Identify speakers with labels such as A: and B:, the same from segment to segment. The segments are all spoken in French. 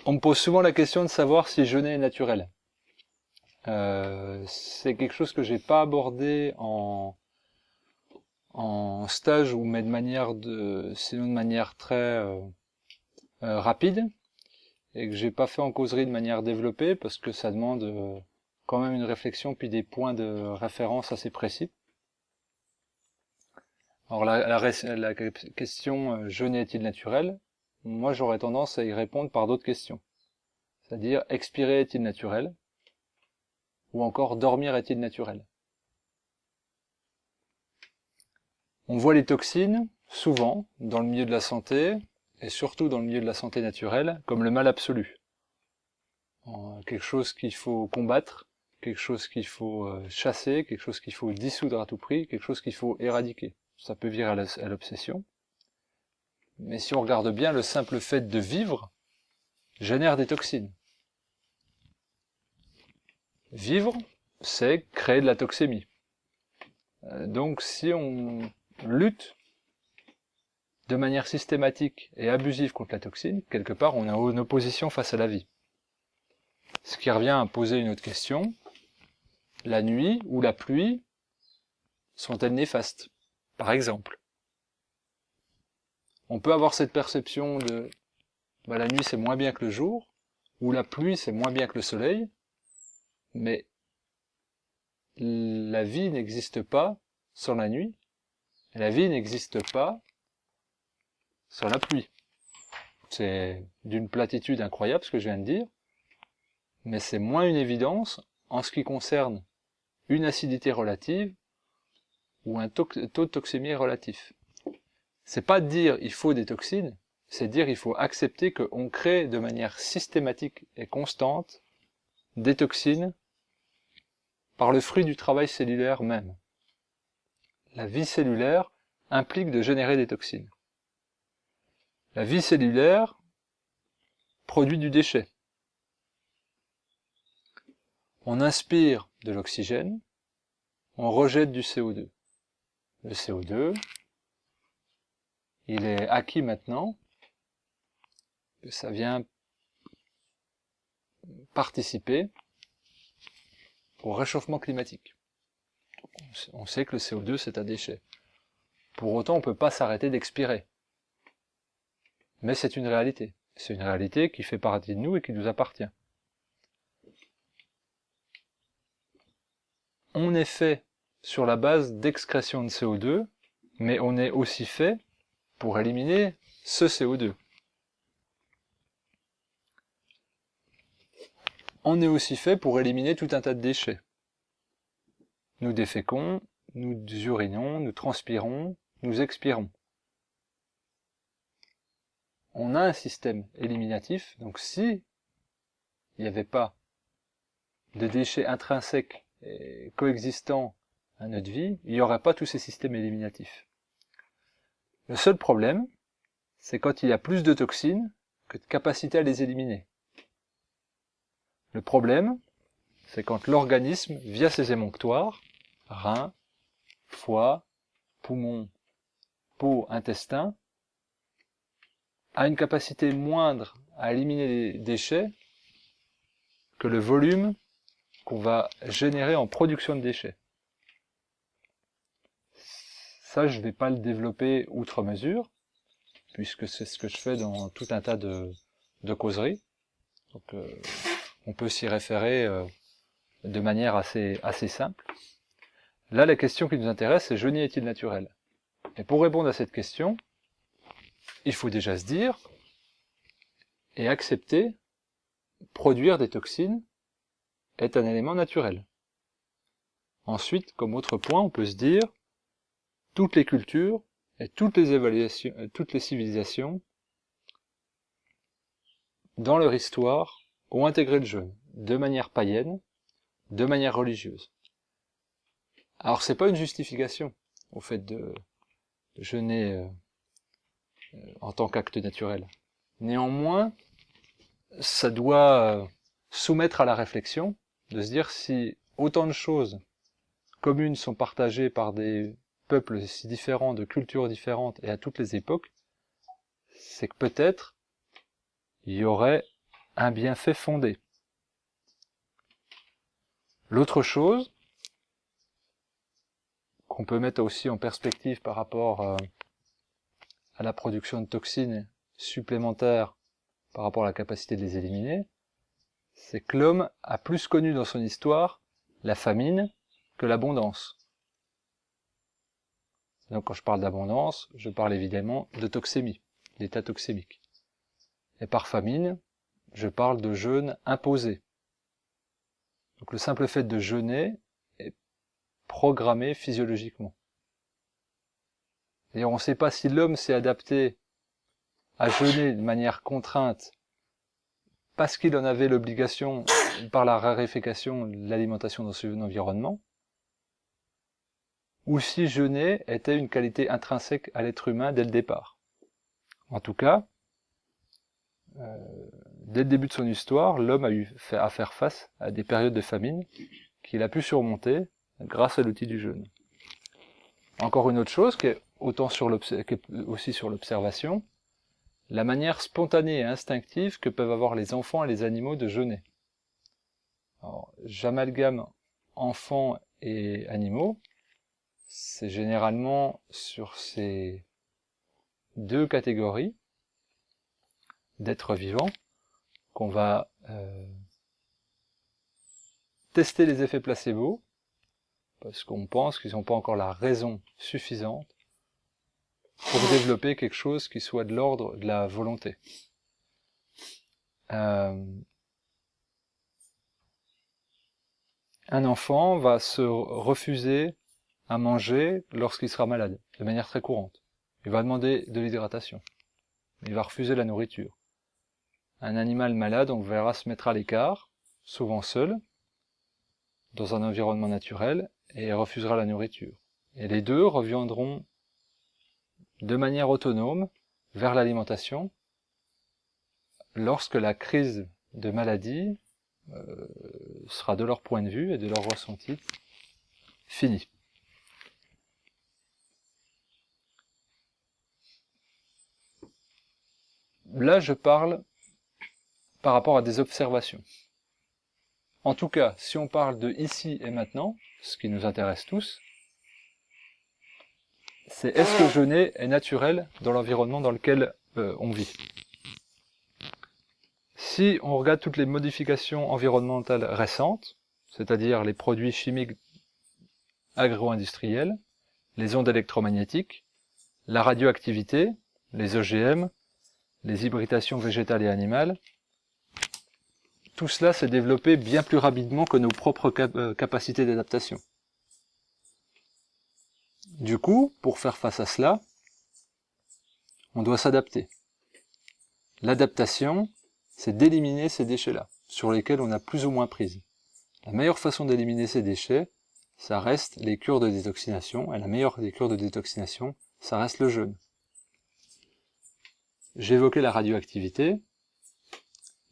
A: On me pose souvent la question de savoir si jeûner est naturel. C'est quelque chose que j'ai pas abordé en stage ou mais sinon de manière très rapide et que j'ai pas fait en causerie de manière développée parce que ça demande quand même une réflexion puis des points de référence assez précis. Alors la question jeûner est-il naturel? Moi j'aurais tendance à y répondre par d'autres questions. C'est-à-dire expirer est-il naturel? Ou encore dormir est-il naturel? On voit les toxines, souvent, dans le milieu de la santé, et surtout dans le milieu de la santé naturelle, comme le mal absolu. Quelque chose qu'il faut combattre, quelque chose qu'il faut chasser, quelque chose qu'il faut dissoudre à tout prix, quelque chose qu'il faut éradiquer. Ça peut virer à l'obsession. Mais si on regarde bien, le simple fait de vivre génère des toxines. Vivre, c'est créer de la toxémie. Donc si on lutte de manière systématique et abusive contre la toxine, quelque part on est en opposition face à la vie. Ce qui revient à poser une autre question, la nuit ou la pluie sont-elles néfastes? Par exemple. On peut avoir cette perception de la nuit c'est moins bien que le jour, ou la pluie c'est moins bien que le soleil, mais la vie n'existe pas sans la nuit, et la vie n'existe pas sans la pluie. C'est d'une platitude incroyable ce que je viens de dire, mais c'est moins une évidence en ce qui concerne une acidité relative ou un taux de toxémie relatif. C'est pas dire il faut des toxines, c'est dire il faut accepter qu'on crée de manière systématique et constante des toxines par le fruit du travail cellulaire même. La vie cellulaire implique de générer des toxines. La vie cellulaire produit du déchet. On inspire de l'oxygène, on rejette du CO2. Le CO2, il est acquis maintenant, que ça vient participer au réchauffement climatique. On sait que le CO2 c'est un déchet. Pour autant, on ne peut pas s'arrêter d'expirer. Mais c'est une réalité. C'est une réalité qui fait partie de nous et qui nous appartient. On est fait sur la base d'excrétion de CO2, mais on est aussi fait pour éliminer ce CO2. On est aussi fait pour éliminer tout un tas de déchets. Nous déféquons, nous urinons, nous transpirons, nous expirons. On a un système éliminatif, donc si il n'y avait pas de déchets intrinsèques et coexistants à notre vie, il n'y aurait pas tous ces systèmes éliminatifs. Le seul problème, c'est quand il y a plus de toxines que de capacité à les éliminer. Le problème, c'est quand l'organisme, via ses émonctoires, reins, foie, poumons, peau, intestin, a une capacité moindre à éliminer les déchets que le volume qu'on va générer en production de déchets. Ça, je ne vais pas le développer outre mesure, puisque c'est ce que je fais dans tout un tas de causeries. Donc, on peut s'y référer de manière assez simple. Là, la question qui nous intéresse, c'est jeûner est-il naturel? Et pour répondre à cette question, il faut déjà se dire et accepter produire des toxines est un élément naturel. Ensuite, comme autre point, on peut se dire toutes les cultures et toutes les civilisations dans leur histoire ont intégré le jeûne de manière païenne, de manière religieuse. Alors c'est pas une justification au fait de jeûner en tant qu'acte naturel. Néanmoins, ça doit soumettre à la réflexion de se dire si autant de choses communes sont partagées par des peuples si différents, de cultures différentes et à toutes les époques, c'est que peut-être il y aurait un bienfait fondé. L'autre chose qu'on peut mettre aussi en perspective par rapport à la production de toxines supplémentaires par rapport à la capacité de les éliminer, c'est que l'homme a plus connu dans son histoire la famine que l'abondance. Donc quand je parle d'abondance, je parle évidemment de toxémie, d'état toxémique. Et par famine, je parle de jeûne imposé. Donc le simple fait de jeûner est programmé physiologiquement. Et on ne sait pas si l'homme s'est adapté à jeûner de manière contrainte parce qu'il en avait l'obligation par la raréfaction de l'alimentation dans son environnement, ou si jeûner était une qualité intrinsèque à l'être humain dès le départ. En tout cas, dès le début de son histoire, l'homme a eu à faire face à des périodes de famine qu'il a pu surmonter grâce à l'outil du jeûne. Encore une autre chose qui est aussi sur l'observation, la manière spontanée et instinctive que peuvent avoir les enfants et les animaux de jeûner. Alors, j'amalgame enfants et animaux, c'est généralement sur ces deux catégories d'êtres vivants qu'on va tester les effets placebo, parce qu'on pense qu'ils n'ont pas encore la raison suffisante pour développer quelque chose qui soit de l'ordre de la volonté. Un enfant va se refuser à manger lorsqu'il sera malade, de manière très courante. Il va demander de l'hydratation. Il va refuser la nourriture. Un animal malade, on verra se mettre à l'écart, souvent seul, dans un environnement naturel, et refusera la nourriture. Et les deux reviendront de manière autonome vers l'alimentation lorsque la crise de maladie sera de leur point de vue et de leur ressenti finie. Là, je parle par rapport à des observations. En tout cas, si on parle de ici et maintenant, ce qui nous intéresse tous, c'est est-ce que jeûner est naturel dans l'environnement dans lequel on vit. Si on regarde toutes les modifications environnementales récentes, c'est-à-dire les produits chimiques agro-industriels, les ondes électromagnétiques, la radioactivité, les OGM, les hybridations végétales et animales, tout cela s'est développé bien plus rapidement que nos propres capacités d'adaptation. Du coup, pour faire face à cela, on doit s'adapter. L'adaptation, c'est d'éliminer ces déchets-là, sur lesquels on a plus ou moins prise. La meilleure façon d'éliminer ces déchets, ça reste les cures de détoxination, et la meilleure des cures de détoxination, ça reste le jeûne. J'évoquais la radioactivité.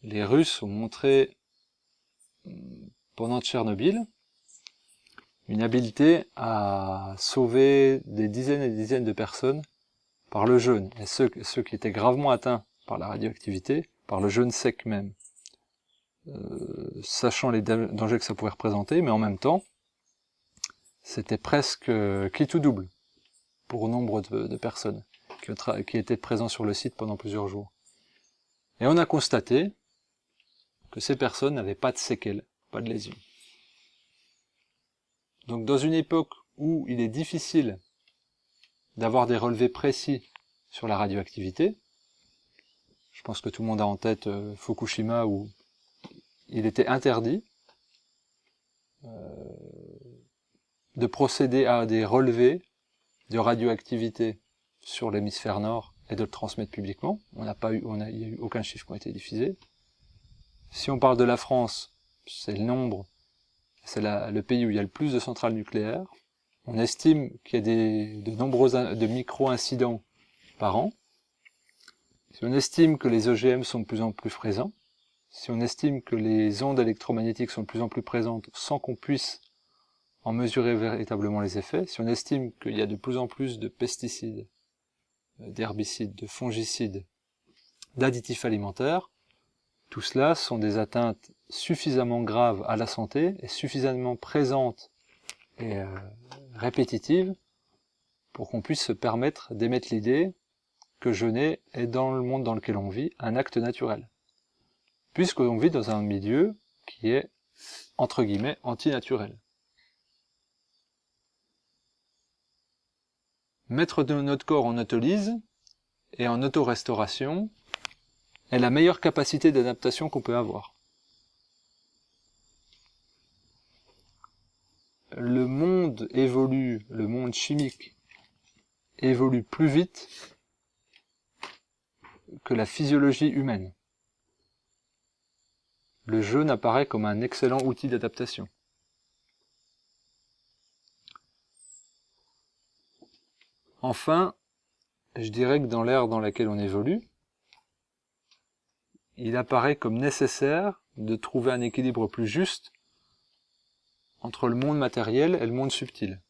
A: Les Russes ont montré, pendant Tchernobyl, une habileté à sauver des dizaines et des dizaines de personnes par le jeûne, et ceux qui étaient gravement atteints par la radioactivité, par le jeûne sec même, sachant les dangers que ça pouvait représenter, mais en même temps, c'était presque quitte ou double pour nombre de personnes qui étaient présents sur le site pendant plusieurs jours. Et on a constaté que ces personnes n'avaient pas de séquelles, pas de lésions. Donc dans une époque où il est difficile d'avoir des relevés précis sur la radioactivité, je pense que tout le monde a en tête Fukushima où il était interdit de procéder à des relevés de radioactivité sur l'hémisphère nord et de le transmettre publiquement. Il n'y a eu aucun chiffre qui a été diffusé. Si on parle de la France, c'est c'est le pays où il y a le plus de centrales nucléaires. On estime qu'il y a de nombreux micro-incidents par an. Si on estime que les OGM sont de plus en plus présents, si on estime que les ondes électromagnétiques sont de plus en plus présentes sans qu'on puisse en mesurer véritablement les effets, si on estime qu'il y a de plus en plus de pesticides, d'herbicides, de fongicides, d'additifs alimentaires, Tout cela sont des atteintes suffisamment graves à la santé et suffisamment présentes et répétitives pour qu'on puisse se permettre d'émettre l'idée que jeûner est, dans le monde dans lequel on vit, un acte naturel. Puisqu'on vit dans un milieu qui est, entre guillemets, antinaturel. Mettre notre corps en autolyse et en auto-restauration est la meilleure capacité d'adaptation qu'on peut avoir. Le monde évolue, le monde chimique évolue plus vite que la physiologie humaine. Le jeûne apparaît comme un excellent outil d'adaptation. Enfin, je dirais que dans l'ère dans laquelle on évolue, il apparaît comme nécessaire de trouver un équilibre plus juste entre le monde matériel et le monde subtil.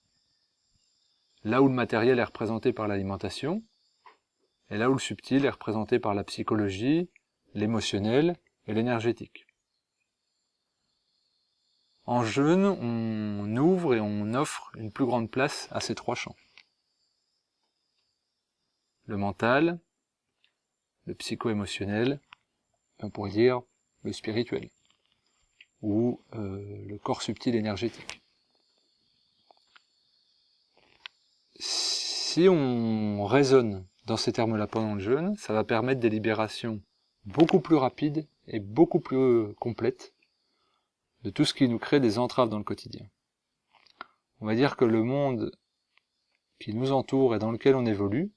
A: Là où le matériel est représenté par l'alimentation, et là où le subtil est représenté par la psychologie, l'émotionnel et l'énergétique. En jeûne, on ouvre et on offre une plus grande place à ces trois champs. Le mental, le psycho-émotionnel, on pourrait dire le spirituel, ou le corps subtil énergétique. Si on raisonne dans ces termes-là pendant le jeûne, ça va permettre des libérations beaucoup plus rapides et beaucoup plus complètes de tout ce qui nous crée des entraves dans le quotidien. On va dire que le monde qui nous entoure et dans lequel on évolue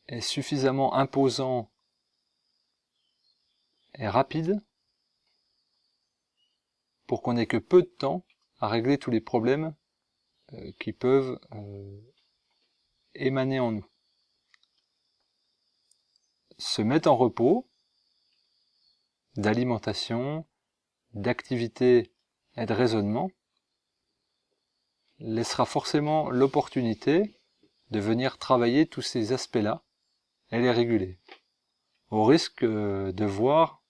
A: est suffisamment imposant et rapide pour qu'on n'ait que peu de temps à régler tous les problèmes qui peuvent émaner en nous. Se mettre en repos, d'alimentation, d'activité et de raisonnement, laissera forcément l'opportunité de venir travailler tous ces aspects-là et les réguler, au risque de voir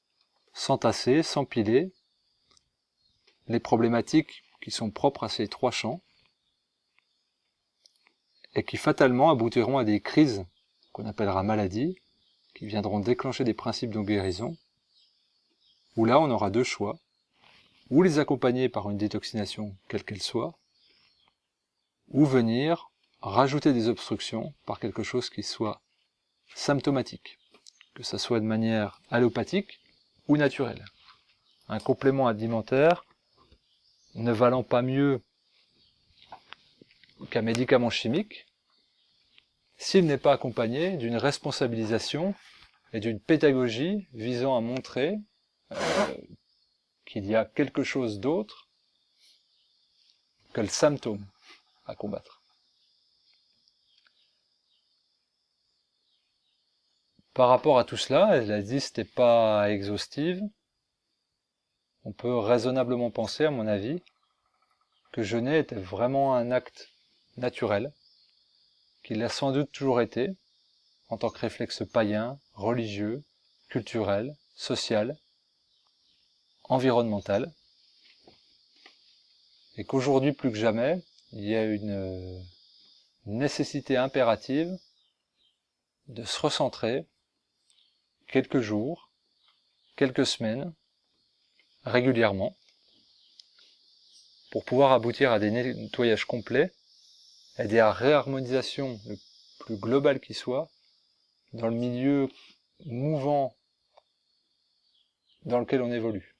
A: s'entasser, s'empiler les problématiques qui sont propres à ces trois champs et qui fatalement aboutiront à des crises qu'on appellera maladies, qui viendront déclencher des principes de guérison, où là on aura deux choix, ou les accompagner par une détoxination quelle qu'elle soit, ou venir rajouter des obstructions par quelque chose qui soit symptomatique, que ça soit de manière allopathique ou naturelle. Un complément alimentaire ne valant pas mieux qu'un médicament chimique, s'il n'est pas accompagné d'une responsabilisation et d'une pédagogie visant à montrer qu'il y a quelque chose d'autre que le symptôme à combattre. Par rapport à tout cela, la liste n'est pas exhaustive. On peut raisonnablement penser, à mon avis, que jeûner était vraiment un acte naturel, qu'il l'a sans doute toujours été, en tant que réflexe païen, religieux, culturel, social, environnemental, et qu'aujourd'hui plus que jamais, il y a une nécessité impérative de se recentrer quelques jours, quelques semaines, régulièrement, pour pouvoir aboutir à des nettoyages complets et des réharmonisations le plus globales qui soit dans le milieu mouvant dans lequel on évolue.